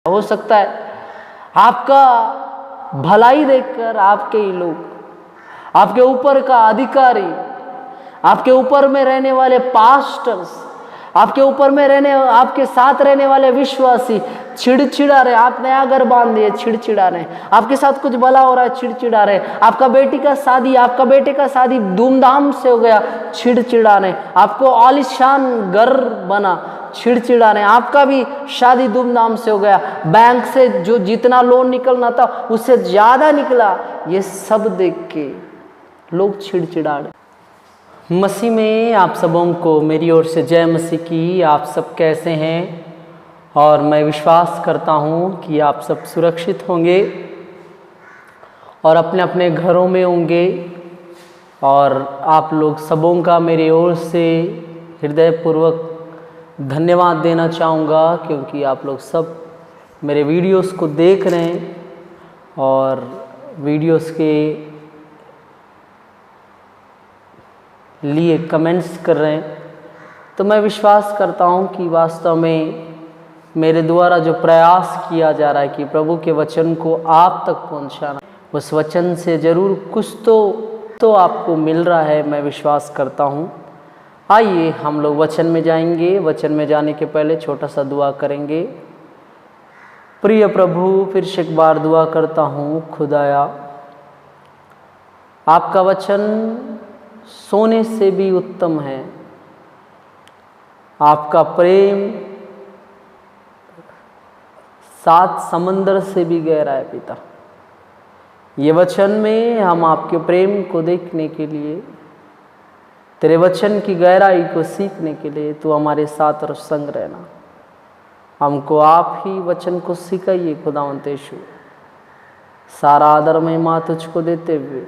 हो सकता है आपका भलाई देखकर आपके ही लोग, आपके ऊपर का अधिकारी, आपके ऊपर में रहने वाले पास्टर्स, आपके ऊपर में आपके साथ रहने वाले विश्वासी चिड़चिड़ा रहे। आप नया घर बांध दिए, चिड़चिड़ा रहे। आपके साथ कुछ भला हो रहा है, चिड़चिड़ा रहे। आपका बेटी का शादी, आपका बेटे का शादी धूमधाम से हो गया, चिड़चिड़ा रहे। आपको आलीशान घर बना, चिड़चिड़ा रहे। आपका भी शादी धूमधाम से हो गया, बैंक से जो जितना लोन निकलना था उससे ज्यादा निकला। ये सब देख के लोग चिड़चिड़ा रहे। मसीह में आप सबों को मेरी ओर से जय मसीह की। आप सब कैसे हैं? और मैं विश्वास करता हूँ कि आप सब सुरक्षित होंगे और अपने अपने घरों में होंगे। और आप लोग सबों का मेरी ओर से हृदयपूर्वक धन्यवाद देना चाहूँगा, क्योंकि आप लोग सब मेरे वीडियोस को देख रहे हैं और वीडियोस के लिए कमेंट्स कर रहे हैं। तो मैं विश्वास करता हूँ कि वास्तव में मेरे द्वारा जो प्रयास किया जा रहा है कि प्रभु के वचन को आप तक पहुँचाना, उस वचन से ज़रूर कुछ तो आपको मिल रहा है, मैं विश्वास करता हूँ। आइए हम लोग वचन में जाएंगे। वचन में जाने के पहले छोटा सा दुआ करेंगे। प्रिय प्रभु, फिर से एक बार दुआ करता हूँ, खुदाया आपका वचन सोने से भी उत्तम है, आपका प्रेम सात समंदर से भी गहरा है पिता। ये वचन में हम आपके प्रेम को देखने के लिए, तेरे वचन की गहराई को सीखने के लिए तू हमारे साथ और संग रहना। हमको आप ही वचन को सिखाइए खुदावंत यीशु। सारा आदर महिमा तुझको देते हुए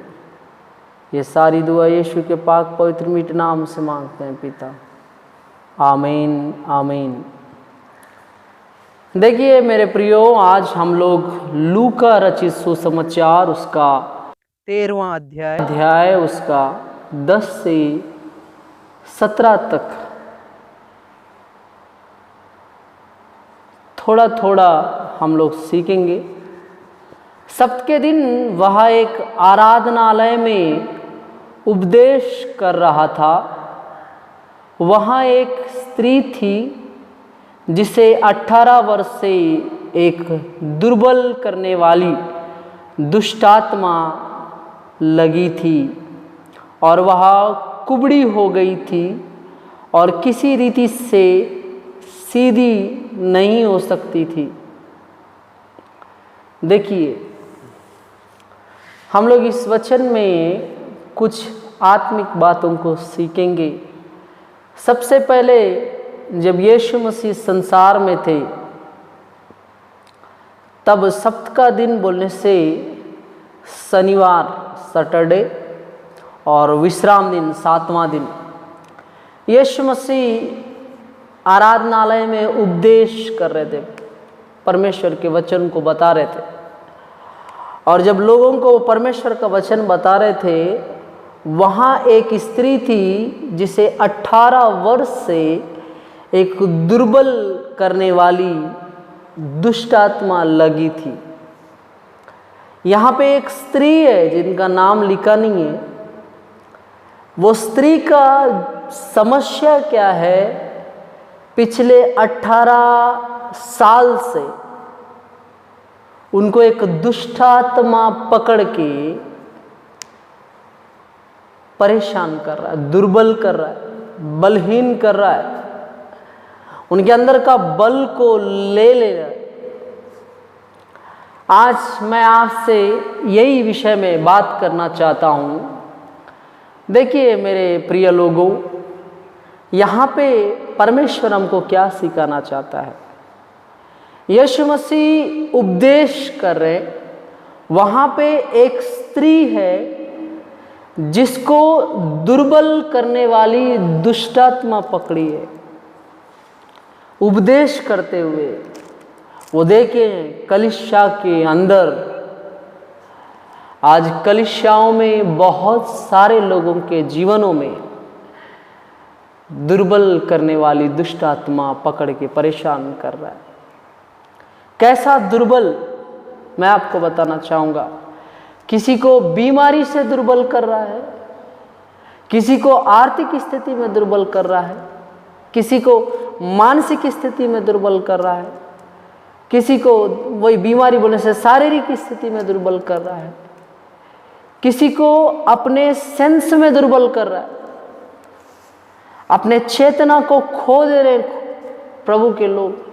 ये सारी दुआ यीशु के पाक पवित्र मीठ नाम से मांगते हैं पिता, आमीन आमीन। देखिए मेरे प्रियो, आज हम लोग लूका रचित सुसमाचार उसका 13वां अध्याय उसका 10 से 17 तक थोड़ा थोड़ा हम लोग सीखेंगे। सप्ताह के दिन वह एक आराधनालय में उपदेश कर रहा था। वहाँ एक स्त्री थी जिसे 18 वर्ष से एक दुर्बल करने वाली दुष्टात्मा लगी थी और वह कुबड़ी हो गई थी और किसी रीति से सीधी नहीं हो सकती थी। देखिए, हम लोग इस वचन में कुछ आत्मिक बातों को सीखेंगे। सबसे पहले जब यीशु मसीह संसार में थे, तब सप्ताह का दिन बोलने से शनिवार सैटरडे और विश्राम दिन 7वां दिन यीशु मसीह आराधनालय में उपदेश कर रहे थे, परमेश्वर के वचन को बता रहे थे। और जब लोगों को परमेश्वर का वचन बता रहे थे, वहाँ एक स्त्री थी जिसे 18 वर्ष से एक दुर्बल करने वाली दुष्ट आत्मा लगी थी। यहाँ पे एक स्त्री है जिनका नाम लिखा नहीं है। वो स्त्री का समस्या क्या है? पिछले 18 साल से उनको एक दुष्ट आत्मा पकड़ के परेशान कर रहा है, दुर्बल कर रहा है, बलहीन कर रहा है, उनके अंदर का बल को ले रहा है। आज मैं आपसे यही विषय में बात करना चाहता हूँ। देखिए मेरे प्रिय लोगों, यहाँ पे परमेश्वर हमको क्या सिखाना चाहता है। यीशु मसीह उपदेश कर रहे, वहाँ पे एक स्त्री है जिसको दुर्बल करने वाली दुष्टात्मा पकड़ी है। उपदेश करते हुए वो देखें कलीसिया के अंदर, आज कलीसियाओं में बहुत सारे लोगों के जीवनों में दुर्बल करने वाली दुष्ट आत्मा पकड़ के परेशान कर रहा है। कैसा दुर्बल, मैं आपको बताना चाहूँगा। किसी को बीमारी से दुर्बल कर रहा है, किसी को आर्थिक स्थिति में दुर्बल कर रहा है, किसी को मानसिक स्थिति में दुर्बल कर रहा है, किसी को वही बीमारी बोलने से शारीरिक स्थिति में दुर्बल कर रहा है, किसी को अपने सेंस में दुर्बल कर रहा है, अपने चेतना को खो दे रहे प्रभु के लोग।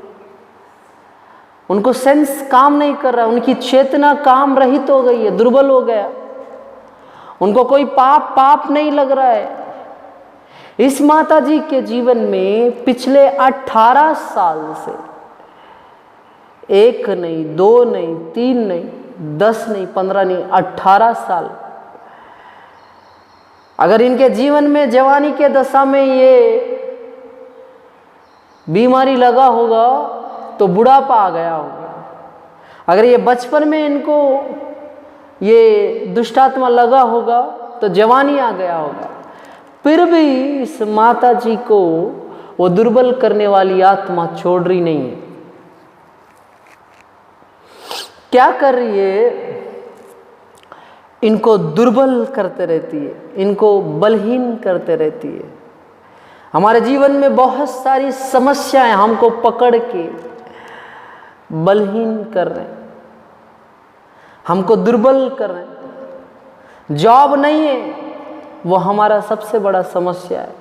उनको सेंस काम नहीं कर रहा, उनकी चेतना काम रहित हो गई है, दुर्बल हो गया, उनको कोई पाप नहीं लग रहा है। इस माता जी के जीवन में पिछले 18 साल से 1 नहीं, 2 नहीं, 3 नहीं, 10 नहीं, 15 नहीं, 18 साल, अगर इनके जीवन में जवानी के दशा में ये बीमारी लगा होगा तो बुढ़ापा आ गया होगा। अगर ये बचपन में इनको ये दुष्टात्मा लगा होगा तो जवानी आ गया होगा। फिर भी इस माता जी को वो दुर्बल करने वाली आत्मा छोड़ रही नहीं है। क्या कर रही है? इनको दुर्बल करते रहती है, इनको बलहीन करते रहती है। हमारे जीवन में बहुत सारी समस्याएं हमको पकड़ के बलहीन कर रहे हैं, हमको दुर्बल कर रहे हैं। जॉब नहीं है, वो हमारा सबसे बड़ा समस्या है।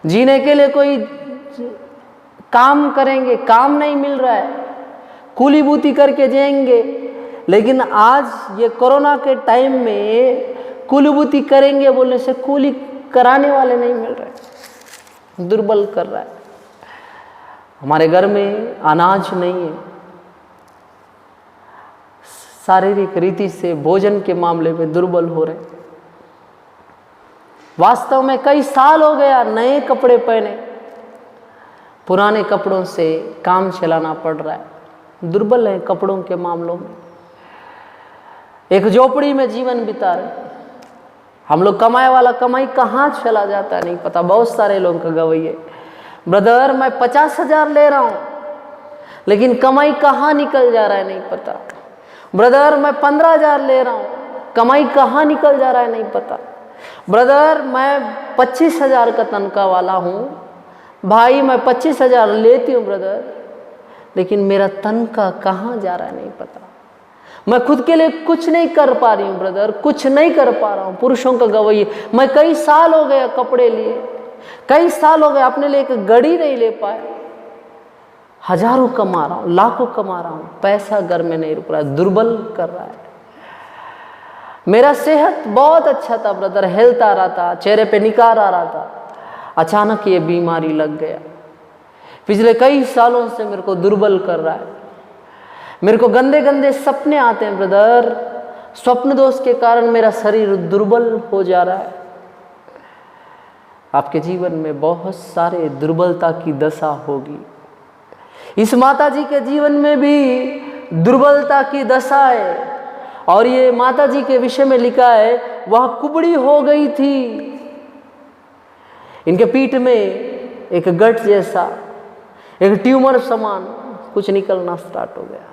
जीने के लिए कोई काम करेंगे, काम नहीं मिल रहा है, कूली बूती करके जिएंगे। लेकिन आज ये कोरोना के टाइम में कूली बूती करेंगे बोलने से कूली कराने वाले नहीं मिल रहे, दुर्बल कर रहा है। हमारे घर में अनाज नहीं है, शारीरिक रीति से भोजन के मामले में दुर्बल हो रहे। वास्तव में कई साल हो गया नए कपड़े पहने, पुराने कपड़ों से काम चलाना पड़ रहा है, दुर्बल है कपड़ों के मामलों में। एक झोपड़ी में जीवन बिता रहे। हम लोग कमाए वाला कमाई कहाँ चला जाता है नहीं पता। बहुत सारे लोगों का गवई है, ब्रदर मैं 50,000 ले रहा हूँ लेकिन कमाई कहाँ निकल जा रहा है नहीं पता। ब्रदर मैं 15,000 ले रहा हूँ, कमाई कहाँ निकल जा रहा है नहीं पता। ब्रदर मैं 25,000 का तनख्वाह वाला हूँ, भाई मैं 25,000 लेती हूँ ब्रदर, लेकिन मेरा तनख्वाह कहाँ जा रहा है नहीं पता। मैं खुद के लिए कुछ नहीं कर पा रही हूँ ब्रदर, कुछ नहीं कर पा रहा हूँ। पुरुषों का गवई, मैं कई साल हो गया कपड़े लिए, कई साल हो गए अपने लिए एक घड़ी नहीं ले पाए। हजारों कमा रहा हूँ, लाखों कमा रहा हूँ, पैसा घर में नहीं रुक रहा है, दुर्बल कर रहा है। मेरा सेहत बहुत अच्छा था ब्रदर, हेल्थ आ रहा था, चेहरे पे निखार आ रहा था, अचानक ये बीमारी लग गया। पिछले कई सालों से मेरे को दुर्बल कर रहा है। मेरे को गंदे गंदे सपने आते हैं ब्रदर, स्वप्न दोष के कारण मेरा शरीर दुर्बल हो जा रहा है। आपके जीवन में बहुत सारे दुर्बलता की दशा होगी। इस माता जी के जीवन में भी दुर्बलता की दशा है। और ये माता जी के विषय में लिखा है, वह कुबड़ी हो गई थी। इनके पीठ में एक गठ जैसा, एक ट्यूमर समान कुछ निकलना स्टार्ट हो गया।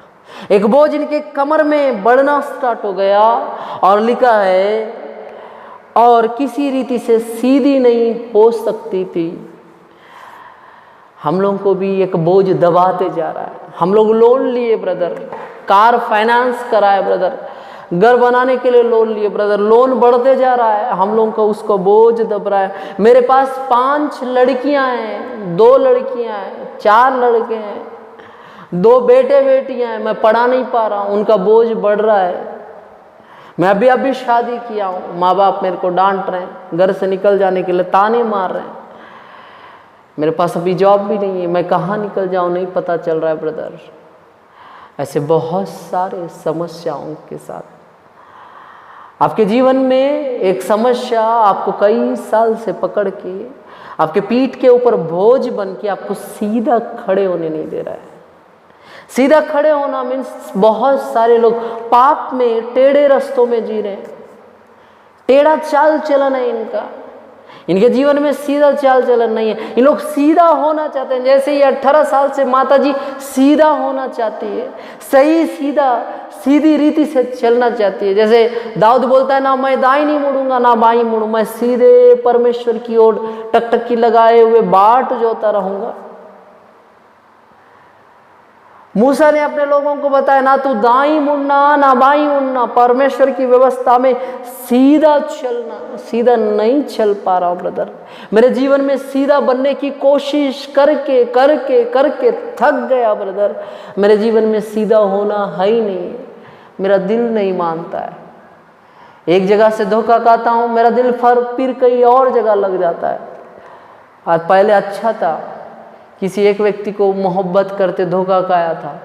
एक बोझ इनके कमर में बढ़ना स्टार्ट हो गया। और लिखा है, और किसी रीति से सीधी नहीं हो सकती थी। हम लोगों को भी एक बोझ दबाते जा रहा है। हम लोग लोन लिए ब्रदर, कार फाइनेंस कराए ब्रदर, घर बनाने के लिए लोन लिए ब्रदर, लोन बढ़ते जा रहा है, हम लोगों को उसको बोझ दब रहा है। मेरे पास 5 लड़कियां हैं, 2 लड़कियां हैं, 4 लड़के हैं, 2 बेटे बेटियां हैं, मैं पढ़ा नहीं पा रहा हूँ, उनका बोझ बढ़ रहा है। मैं अभी शादी किया हूँ, माँ बाप मेरे को डांट रहे हैं, घर से निकल जाने के लिए ताने मार रहे हैं। मेरे पास अभी जॉब भी नहीं है, मैं कहाँ निकल जाऊँ नहीं पता चल रहा है ब्रदर। ऐसे बहुत सारे समस्याओं के साथ आपके जीवन में एक समस्या आपको कई साल से पकड़ के आपके पीठ के ऊपर बोझ बन के आपको सीधा खड़े होने नहीं दे रहा है। सीधा खड़े होना मीन्स बहुत सारे लोग पाप में टेढ़े रास्तों में जी रहे हैं, टेढ़ा चाल चलन है इनका। इनके जीवन में सीधा चाल चलन नहीं है। इन लोग सीधा होना चाहते हैं, जैसे ये 18 साल से माता जी सीधा होना चाहती है, सही सीधा सीधी रीति से चलना चाहती है। जैसे दाऊद बोलता है, ना मैं दाईं नहीं मुड़ूंगा ना बाईं मुड़ूं, मैं सीधे परमेश्वर की ओर टकटकी लगाए हुए बाट जोता रहूंगा। मूसा ने अपने लोगों को बताया, ना तू दाईं मुड़ना ना बाईं मुड़ना, परमेश्वर की व्यवस्था में सीधा चलना। सीधा नहीं चल पा रहा हूं ब्रदर, मेरे जीवन में सीधा बनने की कोशिश करके करके करके थक गया ब्रदर। मेरे जीवन में सीधा होना है ही नहीं, मेरा दिल नहीं मानता है। एक जगह से धोखा खाता हूं, मेरा दिल फिर कहीं और जगह लग जाता है। आज पहले अच्छा था, किसी एक व्यक्ति को मोहब्बत करते धोखा खाया था,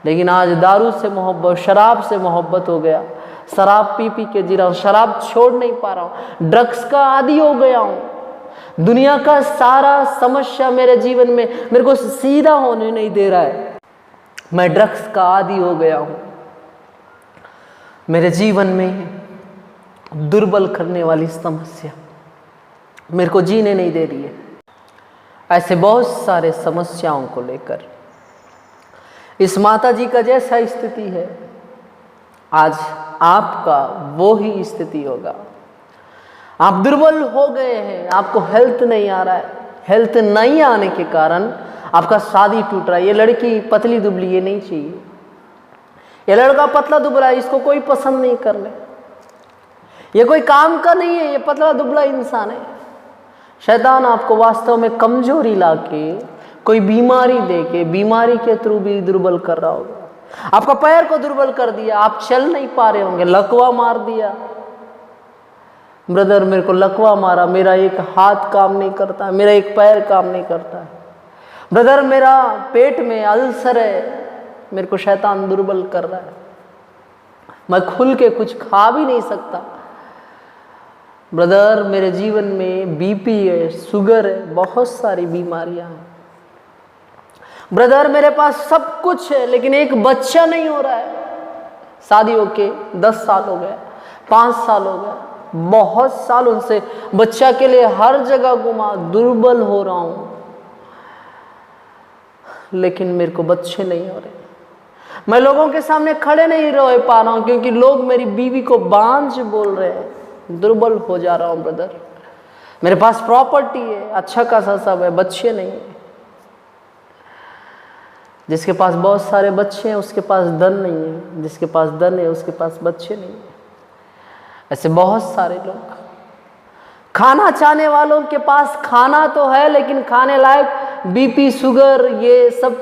लेकिन आज दारू से मोहब्बत, शराब से मोहब्बत हो गया। शराब पी पी के जी रहा हूँ, शराब छोड़ नहीं पा रहा हूँ, ड्रग्स का आदी हो गया हूँ। दुनिया का सारा समस्या मेरे जीवन में मेरे को सीधा होने नहीं दे रहा है। मैं ड्रग्स का आदी हो गया हूँ, मेरे जीवन में दुर्बल करने वाली समस्या मेरे को जीने नहीं दे रही है। ऐसे बहुत सारे समस्याओं को लेकर इस माता जी का जैसा स्थिति है, आज आपका वो ही स्थिति होगा। आप दुर्बल हो गए हैं, आपको हेल्थ नहीं आ रहा है, हेल्थ नहीं आने के कारण आपका शादी टूट रहा है। ये लड़की पतली दुबली ये नहीं चाहिए, ये लड़का पतला दुबला है, इसको कोई पसंद नहीं कर ले, ये कोई काम का नहीं है, ये पतला दुबला इंसान है। शैतान आपको वास्तव में कमजोरी लाके कोई बीमारी देके बीमारी के थ्रू भी दुर्बल कर रहा होगा। आपका पैर को दुर्बल कर दिया, आप चल नहीं पा रहे होंगे, लकवा मार दिया। ब्रदर मेरे को लकवा मारा, मेरा एक हाथ काम नहीं करता, मेरा एक पैर काम नहीं करता है। ब्रदर मेरा पेट में अल्सर है, मेरे को शैतान दुर्बल कर रहा है, मैं खुल के कुछ खा भी नहीं सकता। ब्रदर मेरे जीवन में बीपी है, शुगर है, बहुत सारी बीमारियां हैं। ब्रदर मेरे पास सब कुछ है, लेकिन एक बच्चा नहीं हो रहा है। शादी होके 10 साल हो गया, 5 साल हो गया, बहुत सालों से बच्चा के लिए हर जगह घुमा, दुर्बल हो रहा हूं, लेकिन मेरे को बच्चे नहीं हो रहे। मैं लोगों के सामने खड़े नहीं रह पा रहा हूं, क्योंकि लोग मेरी बीवी को बांझ बोल रहे हैं। दुर्बल हो जा रहा हूं ब्रदर। मेरे पास प्रॉपर्टी है, अच्छा खासा सब है, बच्चे नहीं है। जिसके पास बहुत सारे बच्चे हैं उसके पास धन नहीं है, जिसके पास धन है उसके पास बच्चे नहीं है। ऐसे बहुत सारे लोग, खाना चाहने वालों के पास खाना तो है, लेकिन खाने लायक बीपी शुगर ये सब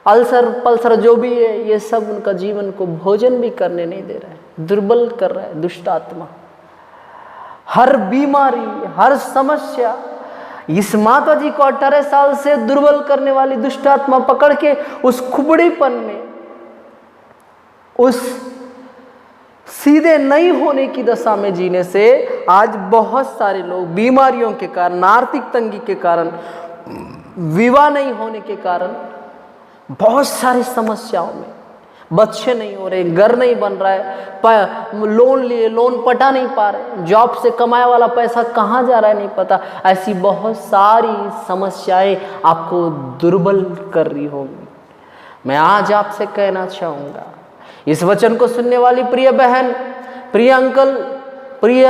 अल्सर पल्सर जो भी है, ये सब उनका जीवन को भोजन भी करने नहीं दे रहा है, दुर्बल कर रहा है दुष्ट आत्मा। हर बीमारी, हर समस्या इस माता जी को 18 साल से दुर्बल करने वाली दुष्ट आत्मा पकड़ के उस खुबड़ीपन में, उस सीधे नहीं होने की दशा में जीने से आज बहुत सारे लोग बीमारियों के कारण, आर्थिक तंगी के कारण, विवाह नहीं होने के कारण, बहुत सारी समस्याओं में, बच्चे नहीं हो रहे, घर नहीं बन रहा है, लोन लिए लोन पटा नहीं पा रहे, जॉब से कमाया वाला पैसा कहाँ जा रहा है नहीं पता। ऐसी बहुत सारी समस्याएं आपको दुर्बल कर रही होंगी। मैं आज आपसे कहना चाहूँगा, इस वचन को सुनने वाली प्रिय बहन, प्रिय अंकल, प्रिय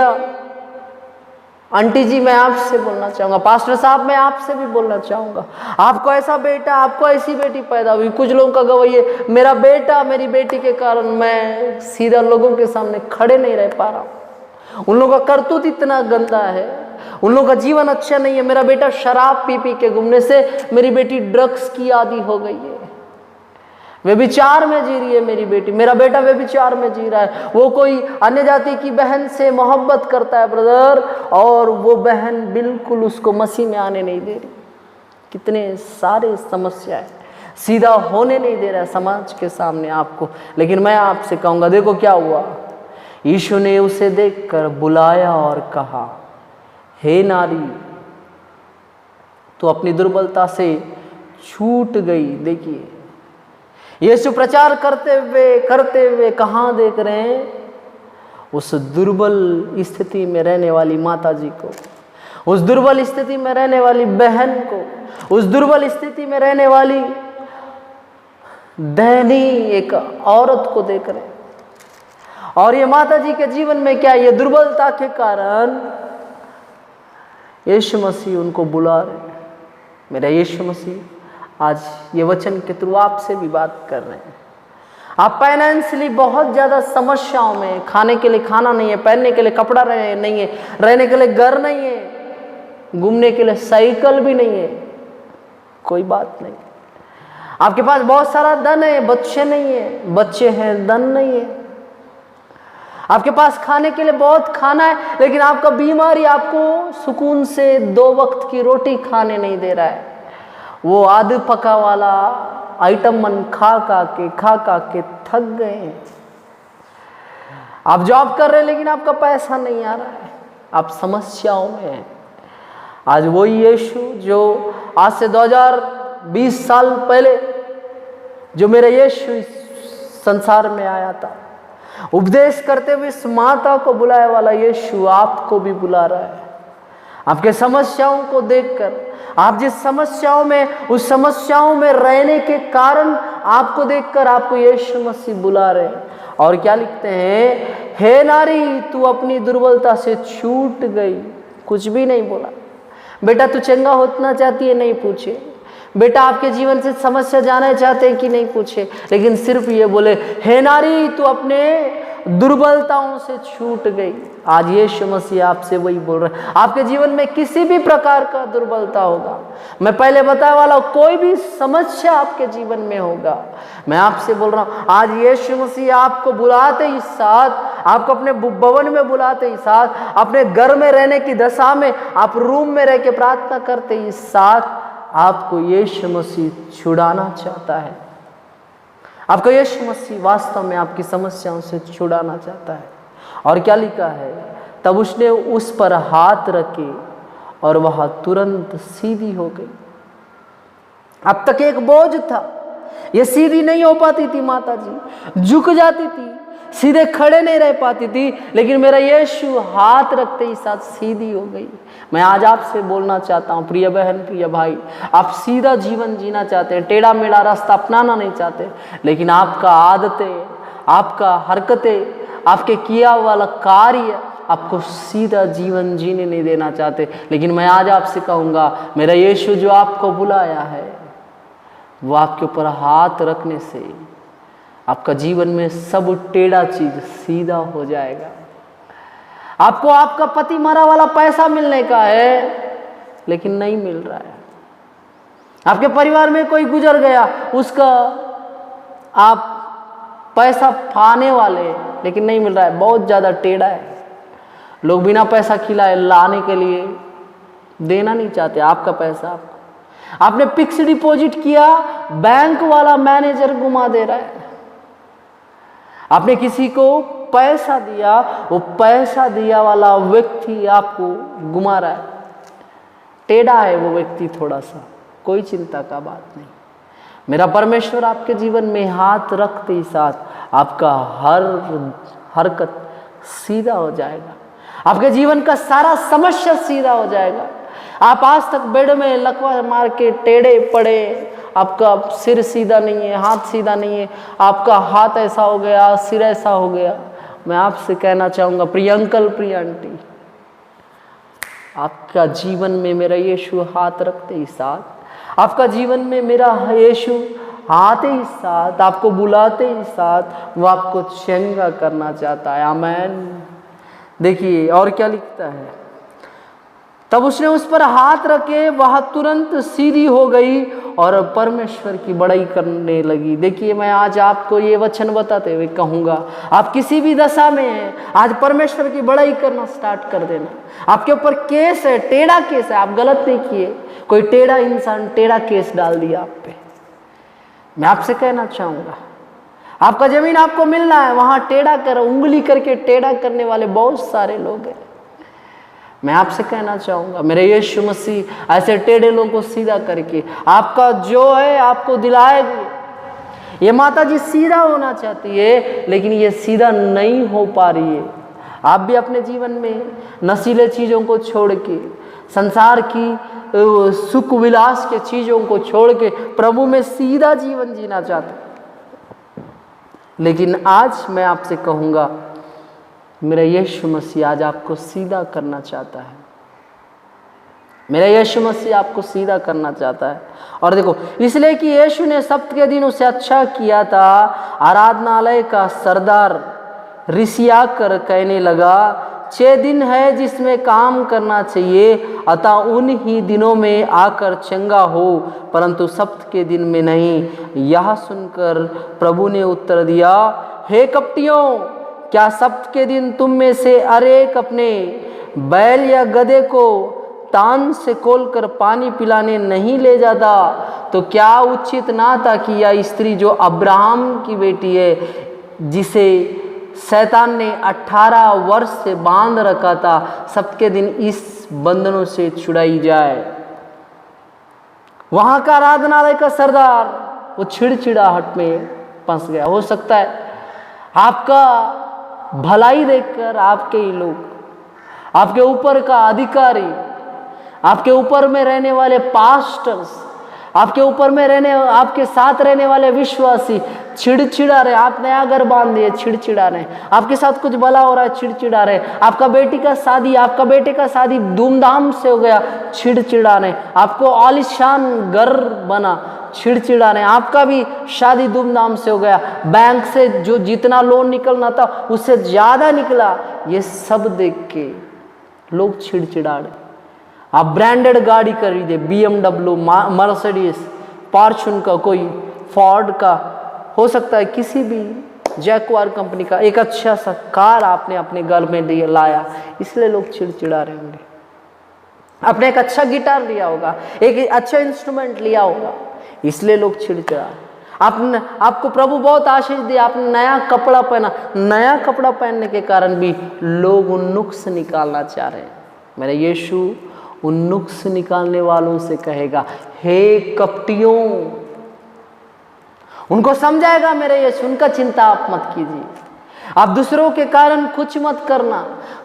आंटी जी, मैं आपसे बोलना चाहूँगा, पास्टर साहब मैं आपसे भी बोलना चाहूँगा, आपको ऐसा बेटा, आपको ऐसी बेटी पैदा हुई। कुछ लोगों का गवाही है, मेरा बेटा मेरी बेटी के कारण मैं सीधा लोगों के सामने खड़े नहीं रह पा रहा हूँ। उन लोगों का करतूत इतना गंदा है, उन लोगों का जीवन अच्छा नहीं है। मेरा बेटा शराब पी पी के घूमने से मेरी बेटी ड्रग्स की आदी हो गई है, व्यभिचार में जी रही है मेरी बेटी, मेरा बेटा व्यभिचार में जी रहा है। वो कोई अन्य जाति की बहन से मोहब्बत करता है ब्रदर, और वो बहन बिल्कुल उसको मसीह में आने नहीं दे रही। कितने सारे समस्याएं, सीधा होने नहीं दे रहा है समाज के सामने आपको। लेकिन मैं आपसे कहूँगा, देखो क्या हुआ, यीशु ने उसे देखकर बुलाया और कहा, हे नारी, तो अपनी दुर्बलता से छूट गई। देखिए यीशु प्रचार करते हुए कहाँ देख रहे हैं? उस दुर्बल स्थिति में रहने वाली माता जी को, उस दुर्बल स्थिति में रहने वाली बहन को, उस दुर्बल स्थिति में रहने वाली दयनीय एक औरत को देख रहे हैं। और ये माता जी के जीवन में क्या, ये दुर्बलता के कारण यीशु मसीह उनको बुला रहे हैं। मेरा यीशु मसीह आज ये वचन के थ्रू आपसे भी बात कर रहे हैं। आप फाइनेंशियली बहुत ज़्यादा समस्याओं में, खाने के लिए खाना नहीं है, पहनने के लिए कपड़ा नहीं है, रहने के लिए घर नहीं है, घूमने के लिए साइकिल भी नहीं है, कोई बात नहीं। आपके पास बहुत सारा धन है, बच्चे नहीं है, बच्चे हैं, धन नहीं है। आपके पास खाने के लिए बहुत खाना है, लेकिन आपका बीमारी आपको सुकून से 2 वक्त की रोटी खाने नहीं दे रहा है। वो आधे पका वाला आइटम मन खा के थक गए हैं। आप जॉब कर रहे हैं, लेकिन आपका पैसा नहीं आ रहा है, आप समस्याओं में हैं। आज वही यीशु जो आज से 2020 साल पहले जो मेरा यीशु इस संसार में आया था, उपदेश करते हुए इस माता को बुलाए वाला यीशु आपको भी बुला रहा है। आपके समस्याओं को देखकर, आप जिस समस्याओं में, उस समस्याओं में रहने के कारण आपको देखकर आपको यीशु मसीह बुला रहे हैं। और क्या लिखते हैं, हे नारी तू अपनी दुर्बलता से छूट गई। कुछ भी नहीं बोला। बेटा तू चंगा होना चाहती है, नहीं पूछे। बेटा आपके जीवन से समस्या जाना चाहते हैं कि नहीं पूछे, लेकिन सिर्फ ये बोले, हे नारी तू अपने दुर्बलताओं से छूट गई। आज यीशु मसीह आपसे वही बोल रहा है। आपके जीवन में किसी भी प्रकार का दुर्बलता होगा, मैं पहले बताया वाला, कोई भी समस्या आपके जीवन में होगा, मैं आपसे बोल रहा हूँ, आज यीशु मसीह आपको बुलाते ही साथ, आपको अपने भवन में बुलाते ही साथ, अपने घर में रहने की दशा में, आप रूम में रह के प्रार्थना करते ही साथ, आपको यीशु मसीह छुड़ाना चाहता है। आपको यीशु मसीह वास्तव में आपकी समस्याओं से छुड़ाना चाहता है। और क्या लिखा है, तब उसने उस पर हाथ रखे और वह तुरंत सीधी हो गई। अब तक एक बोझ था, ये सीधी नहीं हो पाती थी, माता जी झुक जाती थी, सीधे खड़े नहीं रह पाती थी, लेकिन मेरा यीशु हाथ रखते ही साथ सीधी हो गई। मैं आज आपसे बोलना चाहता हूँ, प्रिय बहन, प्रिय भाई, आप सीधा जीवन जीना चाहते हैं, टेढ़ा मेढ़ा रास्ता अपनाना नहीं चाहते, लेकिन आपका आदतें, आपका हरकतें, आपके किया वाला कार्य आपको सीधा जीवन जीने नहीं देना चाहते। लेकिन मैं आज आपसे कहूँगा, मेरा यीशु जो आपको बुलाया है, वो आपके ऊपर हाथ रखने से आपका जीवन में सब टेढ़ा चीज सीधा हो जाएगा। आपको आपका पति मरा वाला पैसा मिलने का है, लेकिन नहीं मिल रहा है। आपके परिवार में कोई गुजर गया, उसका आप पैसा पाने वाले, लेकिन नहीं मिल रहा है, बहुत ज़्यादा टेढ़ा है। लोग बिना पैसा खिलाए लाने के लिए देना नहीं चाहते आपका पैसा। आपने फिक्स डिपॉजिट किया, बैंक वाला मैनेजर घुमा दे रहा है। आपने किसी को पैसा दिया, वो पैसा दिया वाला व्यक्ति आपको घुमा रहा है, टेढ़ा है वो व्यक्ति थोड़ा सा, कोई चिंता का बात नहीं। मेरा परमेश्वर आपके जीवन में हाथ रखते ही साथ आपका हर हरकत सीधा हो जाएगा, आपके जीवन का सारा समस्या सीधा हो जाएगा। आप आज तक बेड में लकवा मार के टेढ़े पड़े, आपका सिर सीधा नहीं है, हाथ सीधा नहीं है, आपका हाथ ऐसा हो गया, सिर ऐसा हो गया, मैं आपसे कहना चाहूँगा, प्रिय अंकल, प्रिय आंटी, आपका जीवन में मेरा यीशु हाथ रखते ही साथ, आपका जीवन में मेरा यीशु आते ही साथ, आपको बुलाते ही साथ, वो आपको चंगा करना चाहता है। आमीन। देखिए और क्या लिखता है, तब उसने उस पर हाथ रखे, वह तुरंत सीधी हो गई और परमेश्वर की बड़ाई करने लगी। देखिए मैं आज आपको ये वचन बताते हुए कहूँगा, आप किसी भी दशा में हैं, आज परमेश्वर की बड़ाई करना स्टार्ट कर देना। आपके ऊपर केस है, टेढ़ा केस है, आप गलत नहीं किए, कोई टेढ़ा इंसान टेढ़ा केस डाल दिया आप पे। मैं आपसे कहना चाहूँगा, आपका जमीन आपको मिलना है, वहाँ टेढ़ा कर, उंगली करके टेढ़ा करने वाले बहुत सारे लोग हैं। मैं आपसे कहना चाहूँगा, मेरे यीशु मसीह ऐसे टेढ़े लोगों को सीधा करके आपका जो है आपको दिलाएगी। ये माता जी सीधा होना चाहती है, लेकिन ये सीधा नहीं हो पा रही है। आप भी अपने जीवन में नशीले चीज़ों को छोड़ के, संसार की सुख विलास के चीज़ों को छोड़ के प्रभु में सीधा जीवन जीना चाहते हैं। लेकिन आज मैं आपसे कहूँगा, मेरा यीशु मसीह आज आपको सीधा करना चाहता है। मेरा यीशु मसीह आपको सीधा करना चाहता है। और देखो, इसलिए कि यीशु ने सप्त के दिन उसे अच्छा किया था। आराधनालय का सरदार रिसिया कर कहने लगा, 6 दिन है जिसमें काम करना चाहिए, अतः उन ही दिनों में आकर चंगा हो, परंतु सप्त के दिन में नहीं। यह सुनकर प्रभु ने उत्तर दिया, हे कपटियों, क्या सप्त के दिन तुम में से हर एक अपने बैल या गधे को तान से खोलकर पानी पिलाने नहीं ले जाता? तो क्या उचित ना था कि यह स्त्री जो अब्राहम की बेटी है, जिसे शैतान ने 18 वर्ष से बांध रखा था, सबके दिन इस बंधनों से छुड़ाई जाए? वहां का आराधनालय का सरदार वो चिड़चिड़ाहट में फंस गया। हो सकता है आपका भलाई देखकर आपके ही लोग, आपके ऊपर का अधिकारी, आपके ऊपर में रहने वाले पास्टर्स, आपके ऊपर में आपके साथ रहने वाले विश्वासी चिड़चिड़ा रहे। आप नया घर बांध दिए, चिड़चिड़ा रहे। आपके साथ कुछ भला हो रहा है, चिड़चिड़ा रहे। आपका बेटी का शादी, आपका बेटे का शादी धूमधाम से हो गया, चिड़चिड़ा रहे। आपको आलिशान घर बना, चिड़चिड़ा रहे। आपका भी शादी धूमधाम से हो गया, बैंक से जो जितना लोन निकलना था उससे ज्यादा निकला। ये सब देख के लोग चिड़चिड़ा रहे। आप ब्रांडेड गाड़ी खरीदे, BMW, मर्सिडीज, फॉर्च्यून का, कोई फोर्ड का, हो सकता है किसी भी जैक्वार कंपनी का एक अच्छा सा कार आपने अपने घर में लाया, इसलिए लोग चिड़चिड़ा रहे होंगे। आपने एक अच्छा गिटार लिया होगा, एक अच्छा इंस्ट्रूमेंट लिया होगा, इसलिए लोग चिड़चिड़ा। आपको प्रभु बहुत आशीष दिया, आपने नया कपड़ा पहना, नया कपड़ा पहनने के कारण भी लोग उन नुक्स निकालना चाह रहे हैं। मेरा यीशु उन नुक्स निकालने वालों से कहेगा, हे कपटियों, उनको समझाएगा मेरे यीशु, उनका चिंता आप मत कीजिए। आप दूसरों के कारण कुछ मत करना,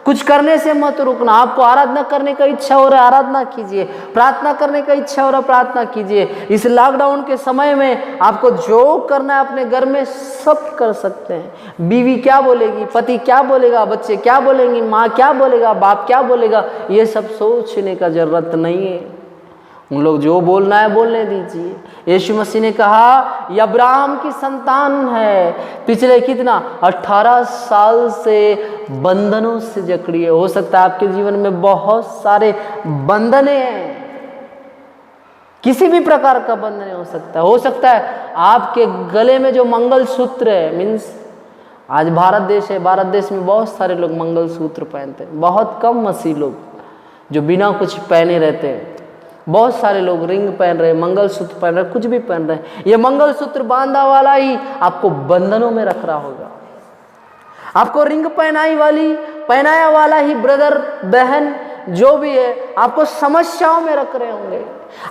कुछ करने से मत रुकना। आपको आराधना करने का इच्छा हो रहा है, आराधना कीजिए। प्रार्थना करने का इच्छा हो रहा है, प्रार्थना कीजिए। इस लॉकडाउन के समय में आपको जो करना है अपने घर में सब कर सकते हैं। बीवी क्या बोलेगी, पति क्या बोलेगा, बच्चे क्या बोलेंगे, माँ क्या बोलेगा, बाप क्या बोलेगा, ये सब सोचने का जरूरत नहीं है। उन लोग जो बोलना है बोलने दीजिए। यीशु मसीह ने कहा, ये अब्राहम की संतान है, पिछले कितना 18 साल से बंधनों से जकड़ी है। हो सकता है आपके जीवन में बहुत सारे बंधने हैं, किसी भी प्रकार का बंधन हो सकता है। हो सकता है आपके गले में जो मंगलसूत्र है, मीन्स आज भारत देश है, भारत देश में बहुत सारे लोग मंगलसूत्र पहनते हैं, बहुत कम मसीह लोग जो बिना कुछ पहने रहते हैं। बहुत सारे लोग रिंग पहन रहे, मंगलसूत्र पहन रहे, कुछ भी पहन रहे। ये मंगलसूत्र बांधा वाला ही आपको बंधनों में रख रहा होगा। आपको रिंग पहनाया वाला ही ब्रदर, बहन जो भी है, आपको समस्याओं में रख रहे होंगे।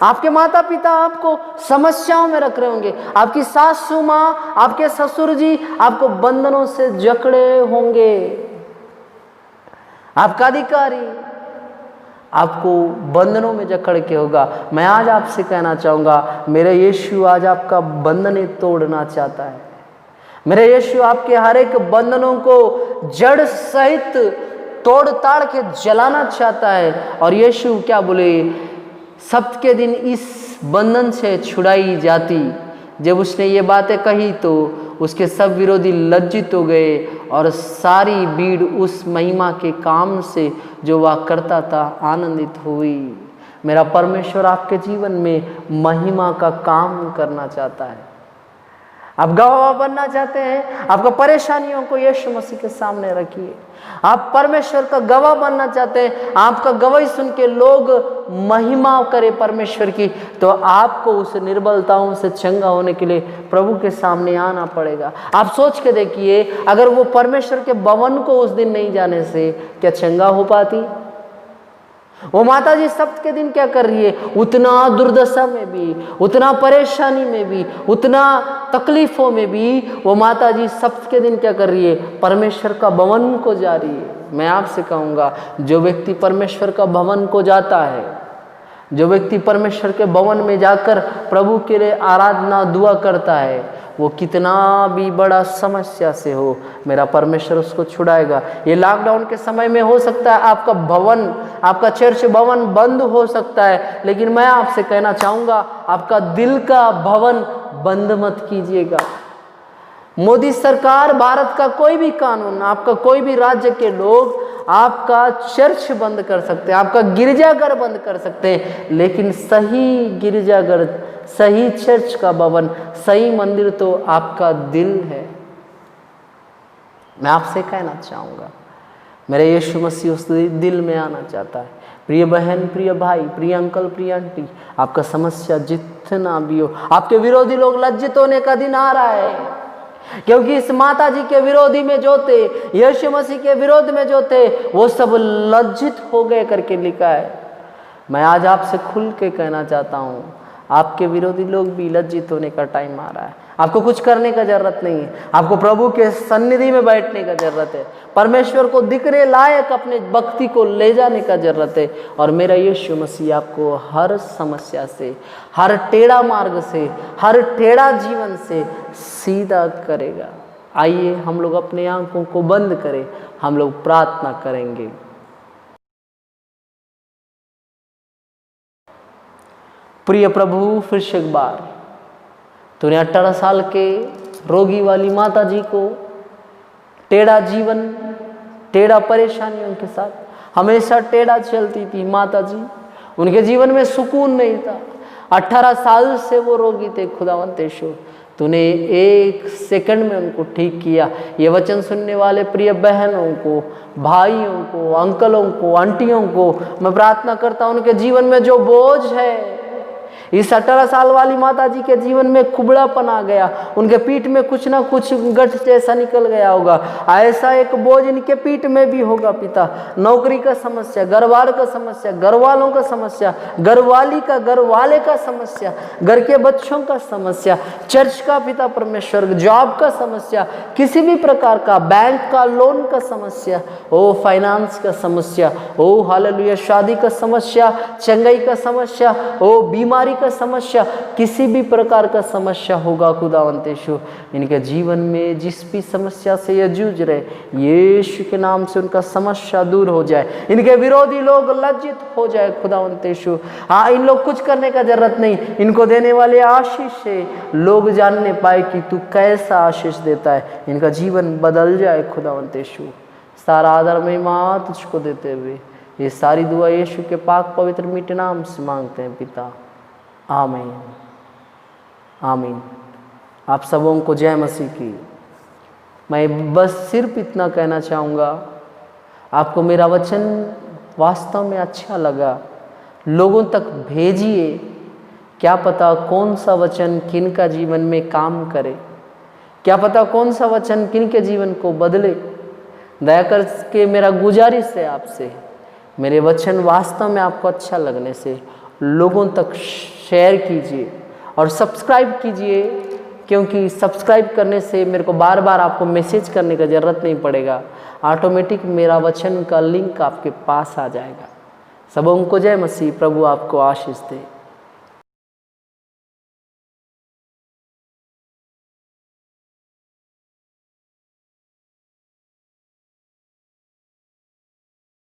आपके माता पिता आपको समस्याओं में रख रहे होंगे। आपकी सासू माँ, आपके ससुर जी आपको बंधनों से जकड़े होंगे। आपका अधिकारी आपको बंधनों में जकड़ के होगा। मैं आज आपसे कहना चाहूँगा, मेरे यीशु आज आपका बंधने तोड़ना चाहता है। मेरे यीशु आपके हर एक बंधनों को जड़ सहित तोड़ ताड़ के जलाना चाहता है। और यीशु क्या बोले, सप्त के दिन इस बंधन से छुड़ाई जाती। जब उसने ये बातें कही तो उसके सब विरोधी लज्जित हो गए और सारी भीड़ उस महिमा के काम से जो वह करता था आनंदित हुई। मेरा परमेश्वर आपके जीवन में महिमा का काम करना चाहता है। आप गवाह बनना चाहते हैं, आपका परेशानियों को यीशु मसीह के सामने रखिए। आप परमेश्वर का गवाह बनना चाहते हैं, आपका गवाही सुन के लोग महिमा करे परमेश्वर की, तो आपको उस निर्बलताओं से चंगा होने के लिए प्रभु के सामने आना पड़ेगा। आप सोच के देखिए, अगर वो परमेश्वर के भवन को उस दिन नहीं जाने से क्या चंगा हो पाती? वो माता जी सप्त के दिन क्या कर रही है, उतना दुर्दशा में भी, उतना परेशानी में भी, उतना तकलीफों में भी वो माता जी सप्त के दिन क्या कर रही है, परमेश्वर का भवन को जा रही है। मैं आपसे कहूँगा, जो व्यक्ति परमेश्वर का भवन को जाता है, जो व्यक्ति परमेश्वर के भवन में जाकर प्रभु के लिए आराधना दुआ करता है, वो कितना भी बड़ा समस्या से हो, मेरा परमेश्वर उसको छुड़ाएगा। ये लॉकडाउन के समय में हो सकता है आपका भवन, आपका चर्च भवन बंद हो सकता है, लेकिन मैं आपसे कहना चाहूँगा, आपका दिल का भवन बंद मत कीजिएगा। मोदी सरकार, भारत का कोई भी कानून, आपका कोई भी राज्य के लोग आपका चर्च बंद कर सकते हैं, आपका गिरजाघर बंद कर सकते हैं, लेकिन सही गिरजाघर, सही चर्च का भवन, सही मंदिर तो आपका दिल है। मैं आपसे कहना चाहूँगा, मेरे यीशु मसीह उस दिल में आना चाहता है। प्रिय बहन, प्रिय भाई, प्रिय अंकल, प्रिय आंटी, आपका समस्या जितना भी हो, आपके विरोधी लोग लज्जित होने का दिन आ रहा है, क्योंकि इस माता जी के विरोधी में जो थे, यीशु मसीह के विरोध में जो थे, वो सब लज्जित हो गए करके लिखा है। मैं आज आपसे खुल के कहना चाहता हूँ, आपके विरोधी लोग भी लज्जित होने का टाइम आ रहा है। आपको कुछ करने का जरूरत नहीं है, आपको प्रभु के सन्निधि में बैठने का जरूरत है, परमेश्वर को दिखने लायक अपने भक्ति को ले जाने का जरूरत है। और मेरा यीशु मसीह आपको हर समस्या से, हर टेढ़ा मार्ग से, हर टेढ़ा जीवन से सीधा करेगा। आइए हम लोग अपने आंखों को बंद करें, हम लोग प्रार्थना करेंगे। प्रिय प्रभु, फिर से एक बार तूने 18 साल के रोगी वाली माता जी को, टेढ़ा जीवन, टेढ़ा परेशानियों के साथ हमेशा टेढ़ा चलती थी माता जी, उनके जीवन में सुकून नहीं था। 18 साल से वो रोगी थे। खुदावंत यीशु, तूने 1 सेकंड में उनको ठीक किया। ये वचन सुनने वाले प्रिय बहनों को, भाइयों को, अंकलों को, आंटियों को मैं प्रार्थना करता हूँ, उनके जीवन में जो बोझ है, इस 18 साल वाली माता जी के जीवन में कुबड़ापन आ गया, उनके पीठ में कुछ ना कुछ गठ जैसा निकल गया होगा, ऐसा एक बोझ इनके पीठ में भी होगा पिता। नौकरी का समस्या, घरवार का समस्या, घर वालों का समस्या, घरवाली का, घर वाले का समस्या, घर के बच्चों का समस्या, चर्च का पिता परमेश्वर, जॉब का समस्या, किसी भी प्रकार का बैंक का लोन का समस्या, ओ फाइनेंस का समस्या, ओ हालेलुया, शादी का समस्या, चंगाई का समस्या, ओ बीमारी का समस्या, किसी भी प्रकार का समस्या होगा खुदावंत यीशु, इनके जीवन में जिस भी समस्या से ये जूझ रहे, यीशु के नाम से उनका समस्या दूर हो जाए, इनके विरोधी लोग लज्जित हो जाए खुदावंत यीशु। हाँ, इन लोग कुछ करने का जरूरत नहीं, इनको देने वाले आशीष से लोग जानने पाए कि तू कैसा आशीष देता है, इनका जीवन बदल जाए खुदावंत यीशु। सारा आदर महिमा तुझको देते हुए ये सारी दुआ यीशु के पाक पवित्र मीठे नाम से मांगते हैं पिता, आमीन आमीन। आप सबों को जय मसीह की। मैं बस सिर्फ इतना कहना चाहूँगा, आपको मेरा वचन वास्तव में अच्छा लगा, लोगों तक भेजिए। क्या पता कौन सा वचन किन का जीवन में काम करे, क्या पता कौन सा वचन किन के जीवन को बदले। दया करके मेरा गुजारिश है आपसे, मेरे वचन वास्तव में आपको अच्छा लगने से लोगों तक शेयर कीजिए और सब्सक्राइब कीजिए, क्योंकि सब्सक्राइब करने से मेरे को बार बार आपको मैसेज करने का ज़रूरत नहीं पड़ेगा, ऑटोमेटिक मेरा वचन का लिंक आपके पास आ जाएगा। सबों को जय मसीह। प्रभु आपको आशीष दे।